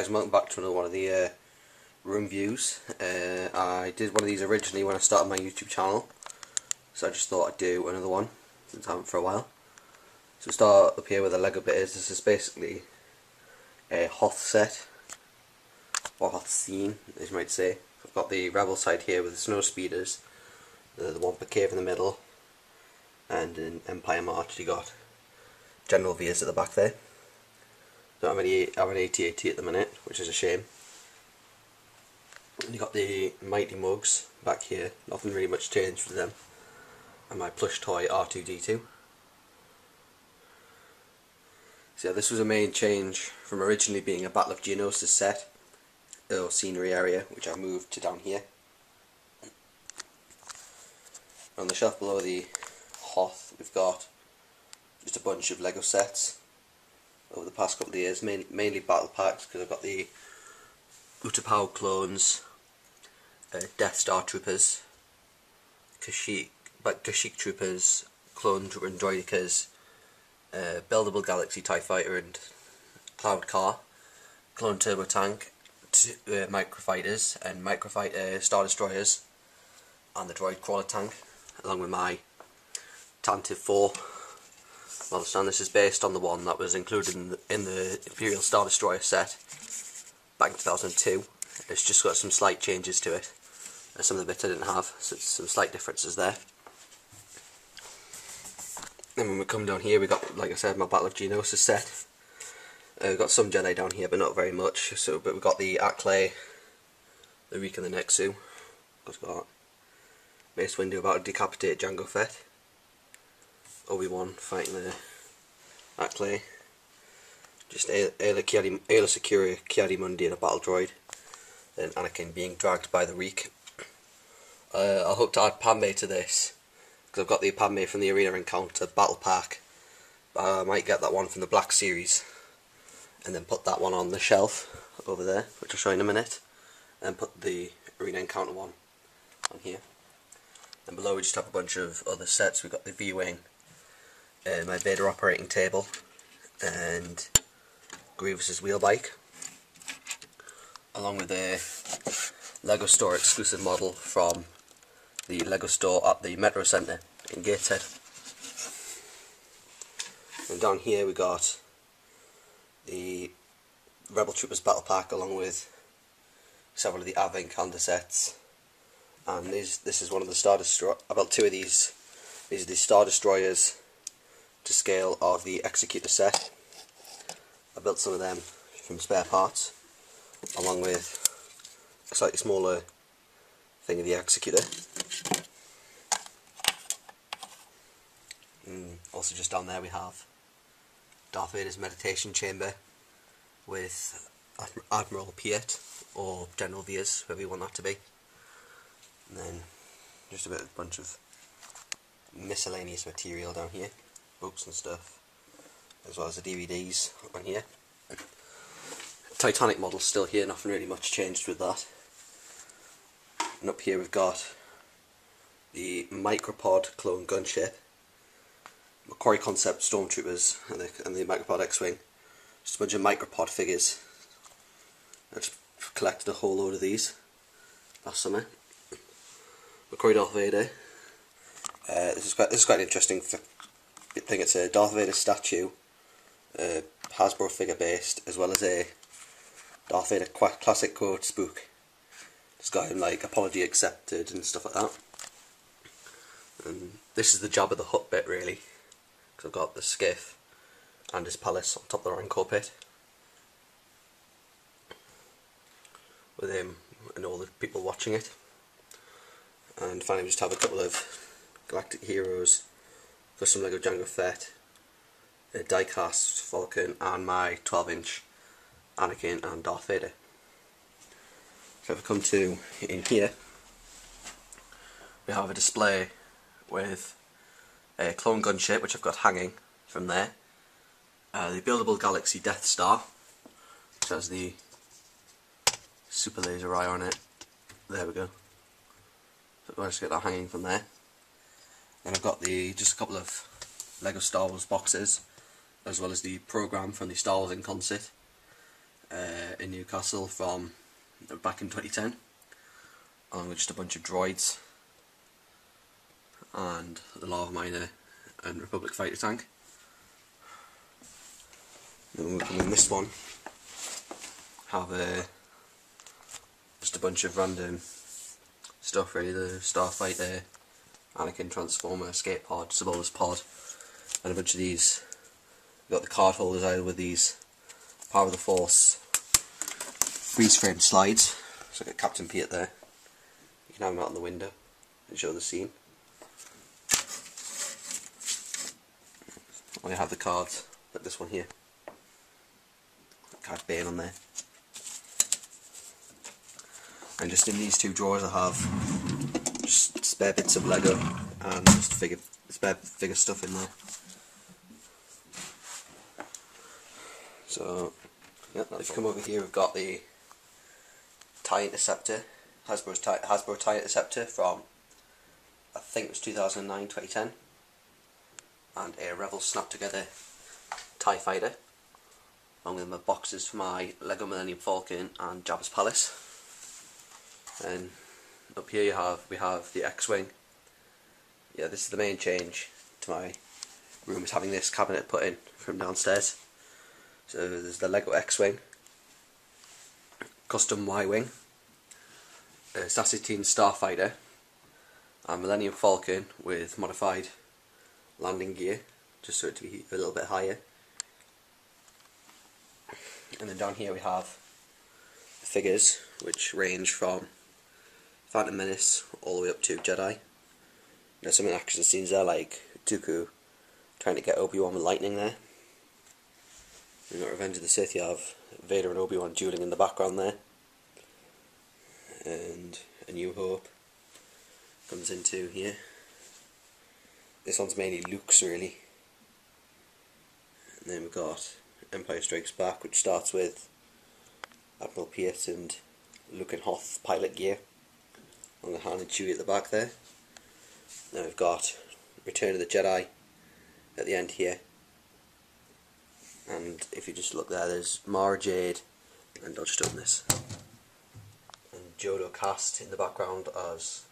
guys, and welcome back to another one of the room views. I did one of these originally when I started my YouTube channel, so I just thought I'd do another one since I haven't for a while. So we start up here where the Lego bit is. This is basically a Hoth set, or Hoth scene as you might say. I've got the Rebel side here with the snow speeders, the Wampa Cave in the middle, and in Empire March you got General Veers at the back there. Don't have an AT-AT at the minute, which is a shame. And you got the Mighty Mugs back here, nothing really much changed with them. And my plush toy R2-D2. So yeah, this was a main change from originally being a Battle of Geonosis set, or scenery area, which I moved to down here. On the shelf below the Hoth, we've got just a bunch of Lego sets over the past couple of years, mainly battle packs, because I've got the Utapau clones, Death Star troopers, Kashyyyk troopers, clone trooper and droidicas, buildable Galaxy TIE fighter and Cloud car, clone turbo tank, microfighters and microfighter star destroyers, and the droid crawler tank, along with my Tantive 4 model stand. This is based on the one that was included in the Imperial Star Destroyer set back in 2002. It's just got some slight changes to it. Some of the bits I didn't have, so some slight differences there. Then when we come down here, we got, like I said, my Battle of Geonosis set. We've got some Jedi down here, but not very much. But we've got the Acklay, the Reek and the Nexu. We've got Mace Windu about to decapitate JangoFett. Obi-Wan fighting the Acklay. Just Aayla Secura, Ki-Adi-Mundi and a battle droid. Then Anakin being dragged by the Reek. I hope to add Padme to this, because I've got the Padme from the Arena Encounter battle pack. I might get that one from the Black Series, and then put that one on the shelf over there, which I'll show you in a minute, and put the Arena Encounter one on here. And below we just have a bunch of other sets. We've got the V-Wing, my Vader operating table, and Grievous's wheel bike, along with a Lego Store exclusive model from the Lego Store at the Metro Centre in Gateshead. And down here we got the Rebel Troopers battle pack, along with several of the Advent calendar sets. And this is one of the Star Destroyers. I built two of these. These are the Star Destroyers to scale of the Executor set. I built some of them from spare parts, along with a slightly smaller thing of the Executor. Also just down there we have Darth Vader's meditation chamber with Admiral Piet, or General Veers, whoever you want that to be. And then just a bunch of miscellaneous material down here, books and stuff, as well as the DVDs on here. Titanic model's still here, nothing really much changed with that. And up here we've got the Micropod clone gunship, Macquarie Concept Stormtroopers and the Micropod X-Wing. Just a bunch of Micropod figures. I just collected a whole load of these last summer. Macquarie Darth Vader. This is quite an interesting thing. It's a Darth Vader statue, Hasbro figure based, as well as a Darth Vader classic quotes book. It's got him like apology accepted and stuff like that. And this is the Jabba the Hutt bit really, because I've got the skiff and his palace on top of the Rancor pit, with him and all the people watching it. And finally we just have a couple of Galactic Heroes, custom Lego JangoFett, a diecast Falcon, and my 12-inch Anakin and Darth Vader. So if we come to in here, we have a display with a clone gunship, which I've got hanging from there, the buildable Galaxy Death Star, which has the super laser eye on it. There we go. So I'll just get that hanging from there. Then I've got just a couple of Lego Star Wars boxes, as well as the program from the Star Wars in Concert, in Newcastle from back in 2010, along with just a bunch of droids and the Lava Miner and Republic fighter tank. Then we come in this one, have just a bunch of random stuff really, the Starfighter, Anakin Transformer, Escape Pod, Sabolas Pod, and a bunch of these. We've got the card holders out with these Power of the Force freeze frame slides. So I've got Captain Pete there. You can have him out in the window and show the scene. Or you have the cards, like this one here. Card Bane on there. And just in these two drawers I have just spare bits of Lego and just spare figure stuff in there. So, yeah, if you come over here, we've got the TIE Interceptor, Hasbro TIE Interceptor from, I think it was 2009, 2010, and a Rebel Snap Together TIE Fighter, along with my boxes for my Lego Millennium Falcon and Jabba's Palace. And up here we have the X-Wing. Yeah, this is the main change to my room, is having this cabinet put in from downstairs. So there's the Lego X-Wing, custom Y-Wing, Sassy-Teen Starfighter, and Millennium Falcon with modified landing gear, just so it to be a little bit higher. And then down here we have the figures, which range from Phantom Menace all the way up to Jedi. There's some action scenes there, like Dooku trying to get Obi-Wan with lightning there. We've got Revenge of the Sith, you have Vader and Obi-Wan dueling in the background there. And A New Hope comes into here. This one's mainly Luke's really. And then we've got Empire Strikes Back, which starts with Admiral Pierce and Luke and Hoth pilot gear, on the Han and Chewie at the back there. Then we've got Return of the Jedi at the end here. And if you just look there, there's Mara Jade, and I'll just open this, and Jodo cast in the background as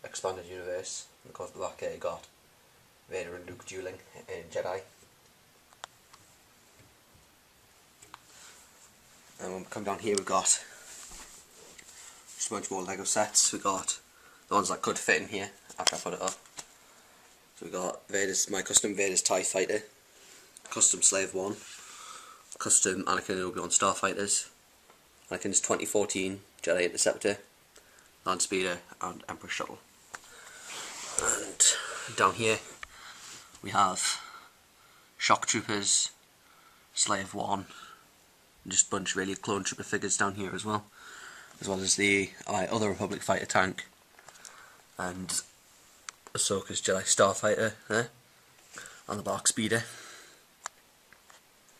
Expanded Universe. And of course, the back here you got Vader and Luke dueling in Jedi. And when we come down here, we've got just a bunch more Lego sets. We've got the ones that could fit in here after I put it up. So we've got my custom Vader's TIE Fighter, custom Slave 1, custom Anakin and Obi-Wan Starfighters, Anakin's 2014 Jedi Interceptor, Land Speeder, and Emperor Shuttle. And down here we have Shock Troopers, Slave 1, and just a bunch of really clone trooper figures down here as well as the other Republic fighter tank and Ahsoka's Jedi Starfighter there, and the Bark Speeder.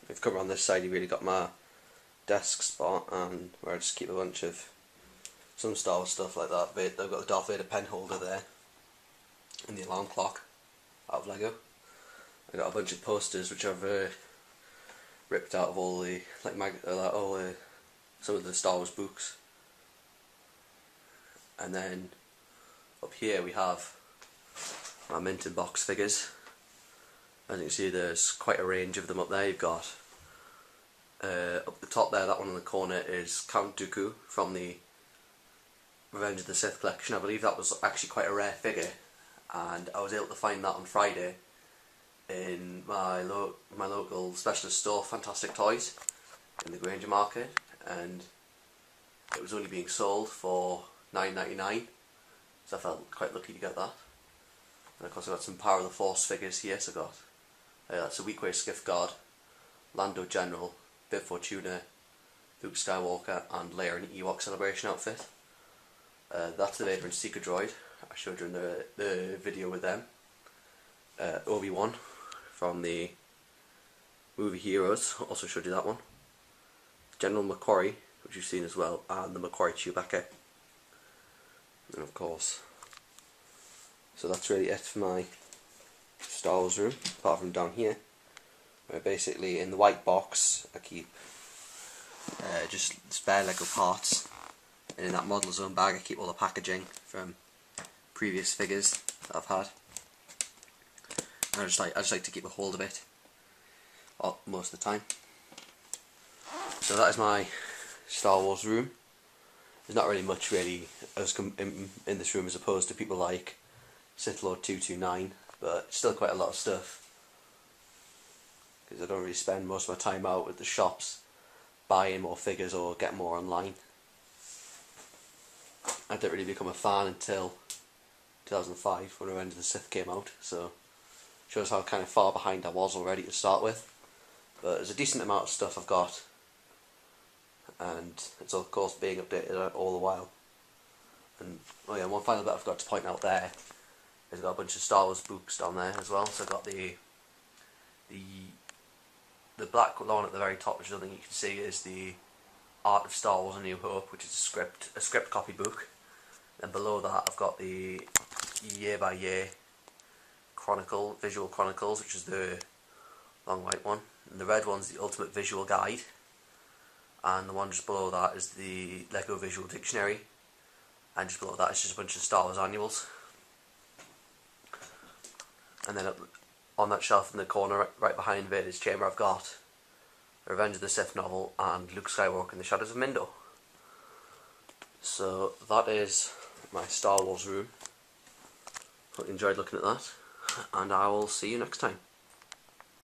If you come around this side, you really got my desk spot, and where I just keep a bunch of some Star Wars stuff like that. They've got the Darth Vader pen holder there, and the alarm clock out of Lego. I got a bunch of posters which I've ripped out of all the some of the Star Wars books. And then up here we have my Minted box figures. As you can see, there's quite a range of them up there. You've got up the top there, that one in the corner is Count Dooku from the Revenge of the Sith collection. I believe that was actually quite a rare figure, and I was able to find that on Friday in my local specialist store, Fantastic Toys, in the Granger Market, and it was only being sold for $9.99, so I felt quite lucky to get that. And of course I got some Power of the Force figures here, so I got that's a Weequay Skiff Guard, Lando General, Bib Fortuna, Luke Skywalker, and Leia in Ewok Celebration outfit. That's the Vader and Seeker droid I showed you in the video with them. Obi-Wan from the movie Heroes, also showed you that one. General McQuarrie, which you've seen as well, and the McQuarrie Chewbacca. And of course, so that's really it for my Star Wars room, apart from down here, where basically in the white box I keep just spare Lego parts, and in that model zone bag I keep all the packaging from previous figures that I've had. And I just like to keep a hold of it most of the time. So that is my Star Wars room. There's not really much in this room as opposed to people like Sith Lord 229, but still quite a lot of stuff, because I don't really spend most of my time out at the shops buying more figures or getting more online. I didn't really become a fan until 2005 when Revenge of the Sith came out, so shows how kind of far behind I was already to start with. But there's a decent amount of stuff I've got, and it's of course being updated all the while. And oh yeah, one final bit I forgot to point out there is I've got a bunch of Star Wars books down there as well. So I've got the black one at the very top, which I don't think you can see, is the Art of Star Wars: A New Hope, which is a script copy book. And below that I've got the year by year visual chronicles, which is the long white one, and the red one's the Ultimate Visual Guide, and the one just below that is the Lego Visual Dictionary, and just below that is just a bunch of Star Wars annuals. And then on that shelf in the corner right behind Vader's chamber I've got the Revenge of the Sith novel and Luke Skywalker in the Shadows of Mindor. So that is my Star Wars room. Hope you enjoyed looking at that, and I will see you next time.